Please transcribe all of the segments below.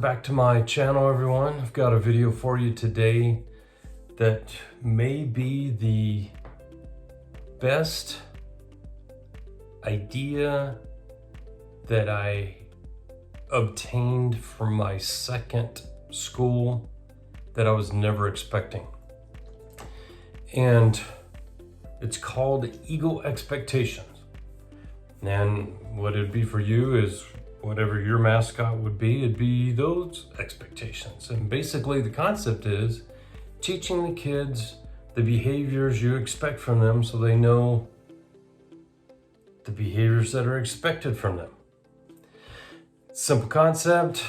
back to my channel, everyone. I've got a video for you today that may be the best idea that I obtained from my second school that I was never expecting. And it's called Eagle Expectations. And what it'd be for you is whatever your mascot would be, it'd be those expectations. And basically the concept is teaching the kids the behaviors you expect from them so they know the behaviors that are expected from them. Simple concept.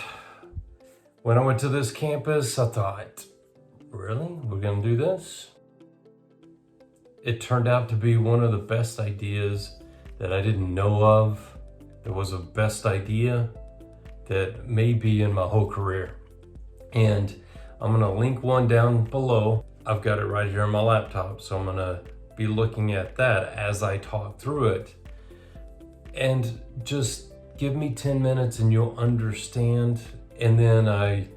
When I went to this campus, I thought, really? We're gonna do this? It turned out to be one of the best ideas that I didn't know of. It was a best idea that may be in my whole career. And I'm gonna link one down below. I've got it right here on my laptop, so I'm gonna be looking at that as I talk through it. And just give me 10 minutes and you'll understand. And then I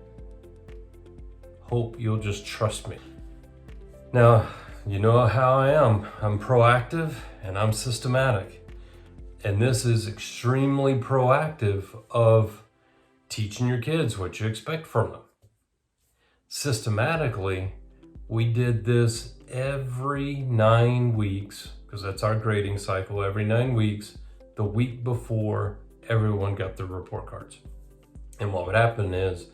hope you'll just trust me. Now, you know how I am. I'm proactive and I'm systematic. And this is extremely proactive of teaching your kids what you expect from them. Systematically, we did this every 9 weeks, because that's our grading cycle, every 9 weeks, the week before everyone got their report cards. And what would happen is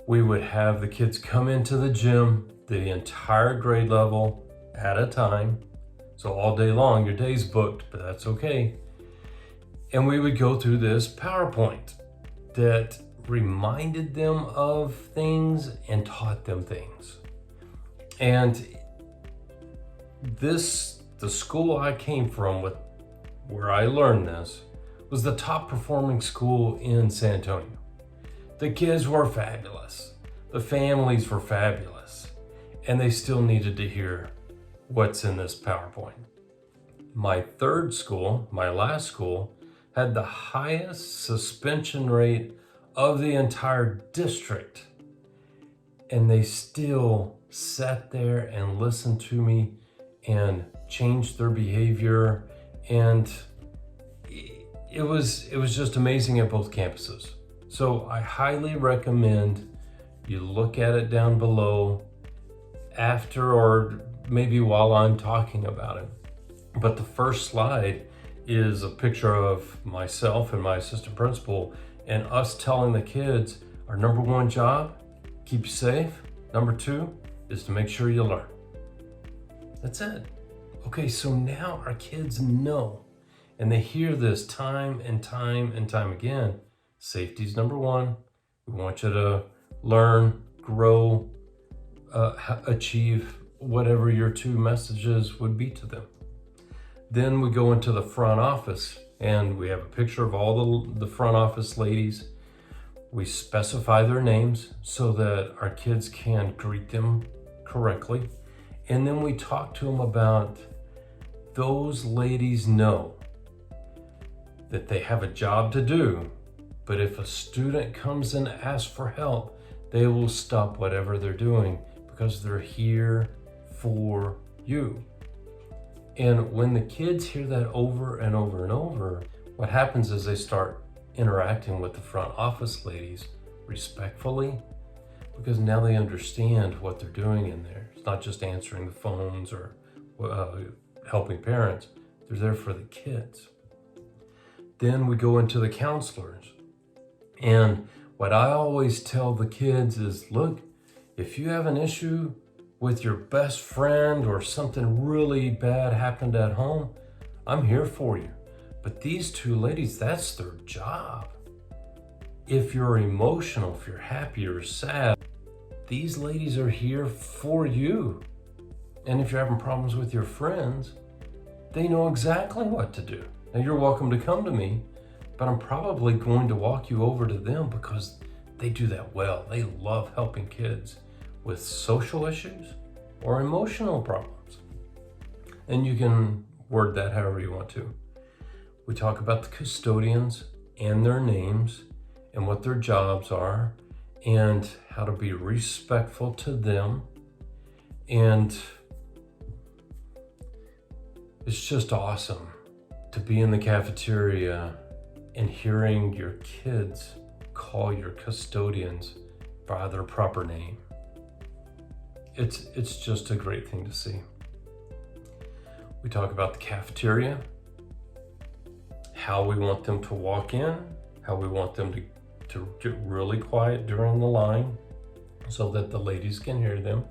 we would have the kids come into the gym, the entire grade level at a time. So all day long, your day's booked, but that's okay. And we would go through this PowerPoint that reminded them of things and taught them things. And the school I came from, where I learned this, was the top performing school in San Antonio. The kids were fabulous. The families were fabulous. And they still needed to hear what's in this PowerPoint. My third school, my last school, had the highest suspension rate of the entire district. And they still sat there and listened to me and changed their behavior. And it was just amazing at both campuses. So I highly recommend you look at it down below after or maybe while I'm talking about it. But the first slide is a picture of myself and my assistant principal and us telling the kids our number one job, keep you safe. Number two is to make sure you learn. That's it. Okay, so now our kids know, and they hear this time and time and time again. Safety's number one. We want you to learn, grow, achieve whatever your two messages would be to them. Then we go into the front office and we have a picture of all the front office ladies. We specify their names so that our kids can greet them correctly. And then we talk to them about those ladies know that they have a job to do, but if a student comes and asks for help, they will stop whatever they're doing because they're here for you. And when the kids hear that over and over and over, what happens is they start interacting with the front office ladies respectfully, because now they understand what they're doing in there. It's not just answering the phones or helping parents. They're there for the kids. Then we go into the counselors. And what I always tell the kids is, look, if you have an issue with your best friend or something really bad happened at home, I'm here for you. But these two ladies, that's their job. If you're emotional, if you're happy or sad, these ladies are here for you. And if you're having problems with your friends, they know exactly what to do. Now you're welcome to come to me, but I'm probably going to walk you over to them because they do that well. They love helping kids with social issues or emotional problems. And you can word that however you want to. We talk about the custodians and their names and what their jobs are. and how to be respectful to them. And it's just awesome to be in the cafeteria and hearing your kids call your custodians by their proper name. It's just a great thing to see. We talk about the cafeteria, how we want them to walk in, how we want them to get really quiet during the line so that the ladies can hear them.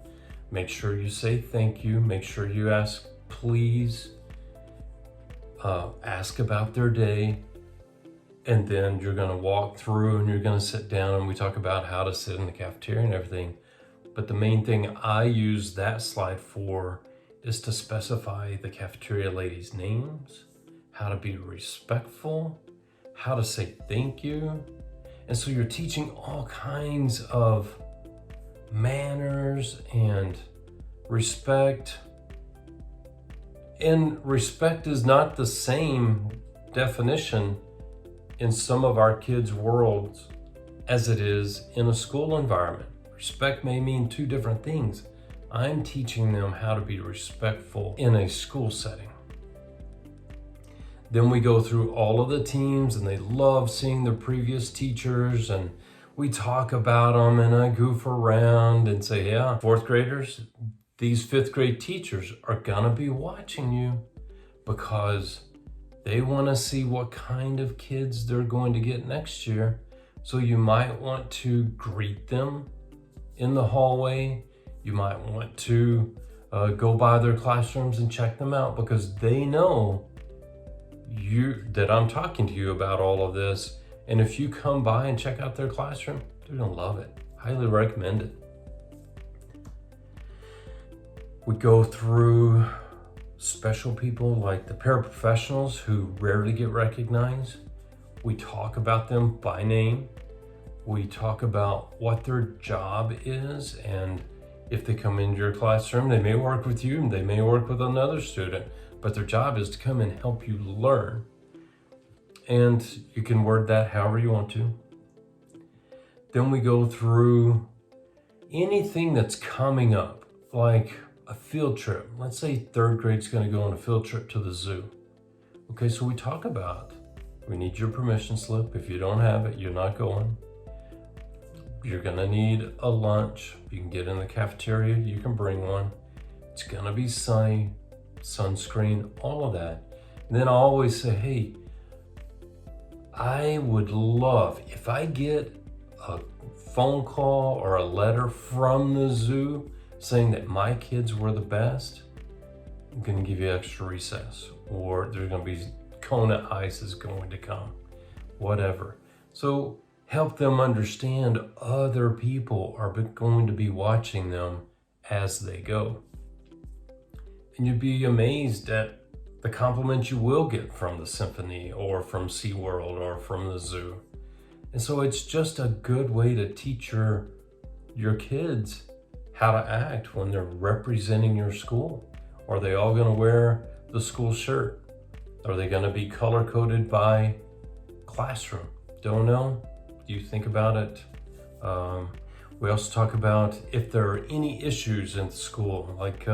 Make sure you say thank you. Make sure you ask please. Ask about their day. And then you're going to walk through and you're going to sit down, and we talk about how to sit in the cafeteria and everything. But the main thing I use that slide for is to specify the cafeteria ladies' names, how to be respectful, how to say thank you. And so you're teaching all kinds of manners and respect. And respect is not the same definition in some of our kids' worlds as it is in a school environment. Respect may mean two different things. I'm teaching them how to be respectful in a school setting. Then we go through all of the teams, and they love seeing their previous teachers, and we talk about them, and I goof around and say, yeah, fourth graders, these fifth grade teachers are gonna be watching you because they wanna see what kind of kids they're going to get next year. So you might want to greet them in the hallway. You might want to go by their classrooms and check them out, because they know that I'm talking to you about all of this. And if you come by and check out their classroom, they're gonna love it. Highly recommend it. We go through special people like the paraprofessionals who rarely get recognized. We talk about them by name. We talk about what their job is, and if they come into your classroom, they may work with you and they may work with another student, but their job is to come and help you learn. And you can word that however you want to. Then we go through anything that's coming up, like a field trip. Let's say third grade's going to go on a field trip to the zoo. Okay, so we talk about, we need your permission slip. If you don't have it, you're not going. You're going to need a lunch. You can get in the cafeteria, you can bring one. It's going to be sunny, sunscreen, all of that. And then I always say, hey, I would love if I get a phone call or a letter from the zoo saying that my kids were the best, I'm going to give you extra recess, or there's going to be Kona ice is going to come, whatever. So help them understand other people are going to be watching them as they go. And you'd be amazed at the compliments you will get from the symphony or from SeaWorld or from the zoo. And so it's just a good way to teach your kids how to act when they're representing your school. Are they all going to wear the school shirt? Are they going to be color-coded by classroom? Don't know. Do you think about it? We also talk about if there are any issues in the school, like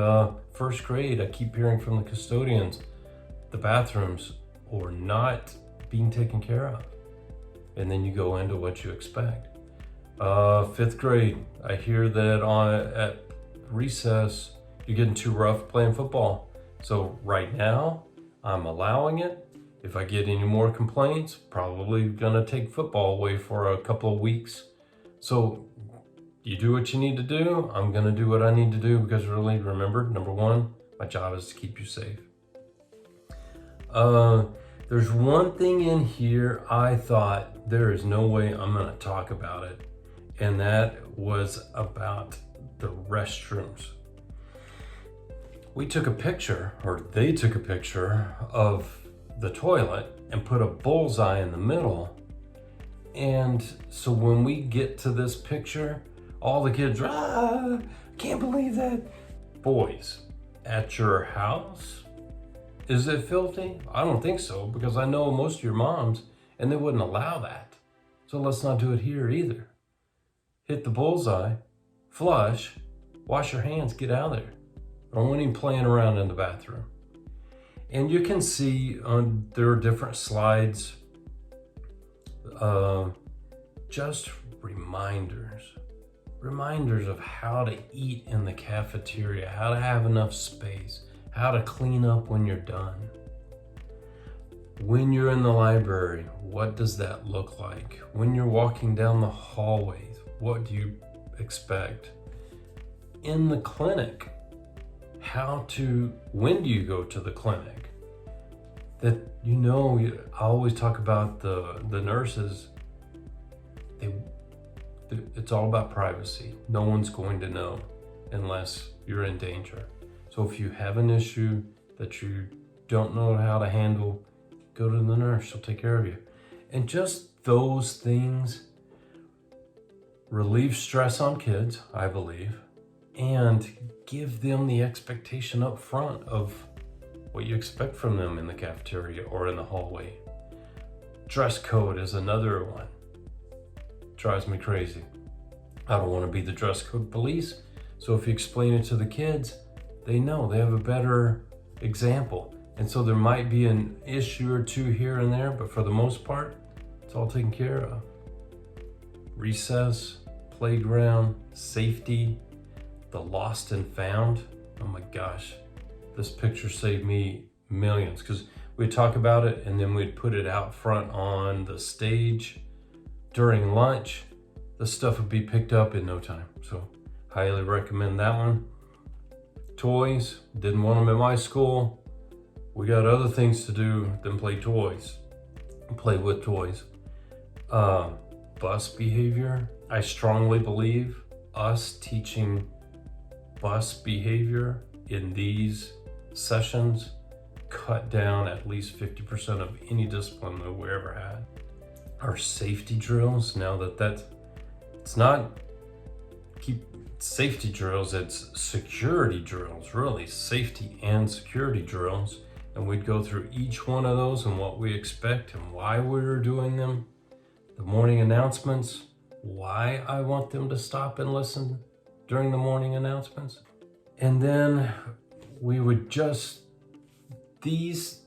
first grade, I keep hearing from the custodians, the bathrooms are not being taken care of. And then you go into what you expect. Fifth grade, I hear that at recess, you're getting too rough playing football. So right now, I'm allowing it. If I get any more complaints, probably gonna take football away for a couple of weeks. So you do what you need to do. I'm gonna do what I need to do, because really, remember, number one, my job is to keep you safe. There's one thing in here I thought there is no way I'm gonna talk about it, and that was about the restrooms. We took a picture, or they took a picture of the toilet and put a bullseye in the middle. And so when we get to this picture, all the kids, can't believe that. Boys, at your house, is it filthy? I don't think so, because I know most of your moms, and they wouldn't allow that. So let's not do it here either. hit the bullseye, flush, wash your hands, get out of there. Don't want any playing around in the bathroom. And you can see there are different slides, just reminders of how to eat in the cafeteria, how to have enough space, how to clean up when you're done. When you're in the library, what does that look like? When you're walking down the hallways, what do you expect? In the clinic, when do you go to the clinic? That, I always talk about the nurses, it's all about privacy. No one's going to know unless you're in danger. So if you have an issue that you don't know how to handle, go to the nurse, she'll take care of you. And just those things relieve stress on kids, I believe, and give them the expectation up front of what you expect from them in the cafeteria or in the hallway. Dress code is another one. Drives me crazy. I don't want to be the dress code police. So if you explain it to the kids, they know, they have a better example. And so there might be an issue or two here and there, but for the most part, it's all taken care of. Recess, playground, safety, the lost and found. Oh my gosh, this picture saved me millions, because we'd talk about it and then we'd put it out front on the stage. During lunch, the stuff would be picked up in no time. So highly recommend that one. Toys, didn't want them at my school. We got other things to do than play toys, play with toys. Bus behavior. I strongly believe us teaching bus behavior in these sessions cut down at least 50% of any discipline that we ever had. Our safety drills, now it's not safety drills, it's security drills, really, safety and security drills. And we'd go through each one of those and what we expect and why we're doing them. The morning announcements, why I want them to stop and listen during the morning announcements. And then we would these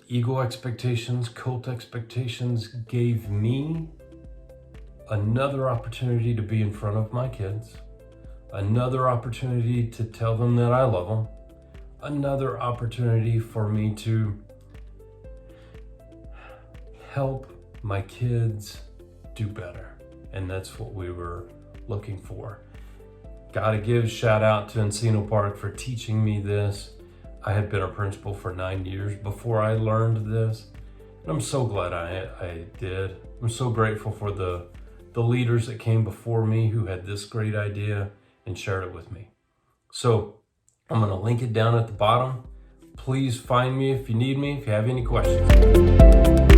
ego expectations, cult expectations gave me another opportunity to be in front of my kids, another opportunity to tell them that I love them, another opportunity for me to help my kids do better. And that's what we were looking for. Gotta give a shout out to Encino Park for teaching me this. I had been a principal for 9 years before I learned this. And I'm so glad I did. I'm so grateful for the leaders that came before me who had this great idea and shared it with me. So I'm gonna link it down at the bottom. Please find me if you need me, if you have any questions.